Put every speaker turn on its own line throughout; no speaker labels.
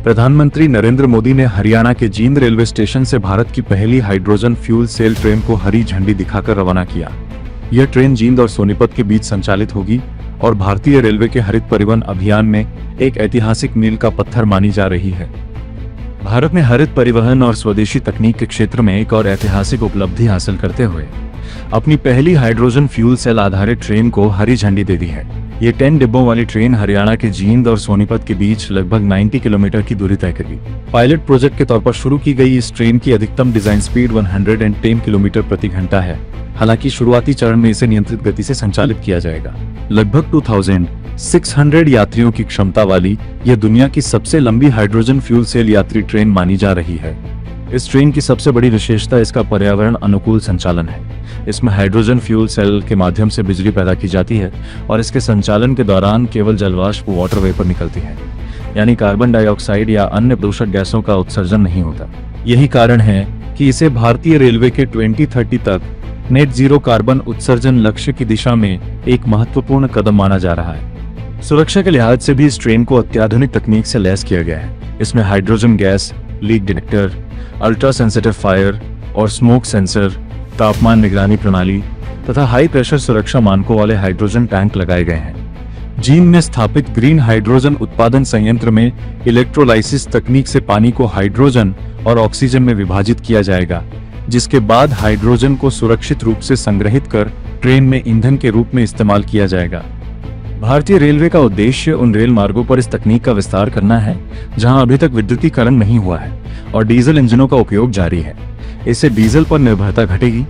प्रधानमंत्री नरेंद्र मोदी ने हरियाणा के जींद रेलवे स्टेशन से भारत की पहली हाइड्रोजन फ्यूल सेल ट्रेन को हरी झंडी दिखाकर रवाना किया। यह ट्रेन जींद और सोनीपत के बीच संचालित होगी और भारतीय रेलवे के हरित परिवहन अभियान में एक ऐतिहासिक मील का पत्थर मानी जा रही है। भारत ने हरित परिवहन और स्वदेशी तकनीक के क्षेत्र में एक और ऐतिहासिक उपलब्धि हासिल करते हुए अपनी पहली हाइड्रोजन फ्यूल सेल आधारित ट्रेन को हरी झंडी दे दी है। ये 10 डिब्बों वाली ट्रेन हरियाणा के जींद और सोनीपत के बीच लगभग 90 किलोमीटर की दूरी तय करेगी। पायलट प्रोजेक्ट के तौर पर शुरू की गई इस ट्रेन की अधिकतम डिजाइन स्पीड 110 किलोमीटर प्रति घंटा है। हालांकि शुरुआती चरण में इसे नियंत्रित गति से संचालित किया जाएगा। लगभग 2600 यात्रियों की क्षमता वाली यह दुनिया की सबसे लंबी हाइड्रोजन फ्यूल सेल यात्री ट्रेन मानी जा रही है। इस ट्रेन की सबसे बड़ी विशेषता इसका पर्यावरण अनुकूल संचालन है। इसमें हाइड्रोजन फ्यूल सेल के माध्यम से बिजली पैदा की जाती है और इसके संचालन के दौरान केवल जलवाष्प वाटर वेपर निकलती है, यानी कार्बन डाइऑक्साइड या अन्य प्रदूषक गैसों का उत्सर्जन नहीं होता। यही कारण है कि इसे भारतीय रेलवे के 2030 तक नेट जीरो कार्बन उत्सर्जन लक्ष्य की दिशा में एक महत्वपूर्ण कदम माना जा रहा है। सुरक्षा के लिहाज से भी इस ट्रेन को अत्याधुनिक तकनीक से लैस किया गया है। इसमें hydrogen gas leak detector, ultra sensitive fire और स्मोक सेंसर, तापमान निगरानी प्रणाली तथा हाई प्रेशर सुरक्षा मानकों वाले हाइड्रोजन टैंक लगाए गए हैं। जींद में स्थापित ग्रीन हाइड्रोजन उत्पादन संयंत्र में इलेक्ट्रोलाइसिस तकनीक से पानी को हाइड्रोजन और ऑक्सीजन में विभाजित किया जाएगा, जिसके बाद हाइड्रोजन को सुरक्षित रूप से संग्रहित कर ट्रेन में ईंधन के रूप में इस्तेमाल किया जाएगा। भारतीय रेलवे का उद्देश्य उन रेल मार्गों पर इस तकनीक का विस्तार करना है जहां अभी तक विद्युतीकरण नहीं हुआ है और डीजल इंजनों का उपयोग जारी है। इससे डीजल पर निर्भरता घटेगी,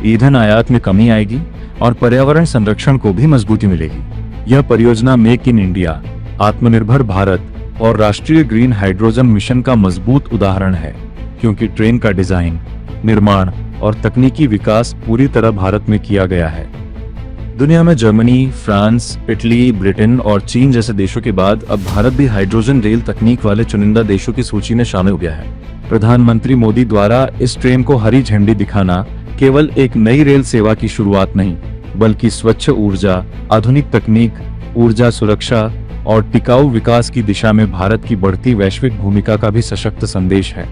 ईंधन आयात में कमी आएगी और पर्यावरण संरक्षण को भी मजबूती मिलेगी। यह परियोजना मेक इन इंडिया, आत्मनिर्भर भारत और राष्ट्रीय ग्रीन हाइड्रोजन मिशन का मजबूत उदाहरण है, क्योंकि ट्रेन का डिजाइन, निर्माण और तकनीकी विकास पूरी तरह भारत में किया गया है। दुनिया में जर्मनी, फ्रांस, इटली, ब्रिटेन और चीन जैसे देशों के बाद अब भारत भी हाइड्रोजन रेल तकनीक वाले चुनिंदा देशों की सूची में शामिल हो गया है। प्रधानमंत्री मोदी द्वारा इस ट्रेन को हरी झंडी दिखाना केवल एक नई रेल सेवा की शुरुआत नहीं, बल्कि स्वच्छ ऊर्जा, आधुनिक तकनीक, ऊर्जा सुरक्षा और टिकाऊ विकास की दिशा में भारत की बढ़ती वैश्विक भूमिका का भी सशक्त संदेश है।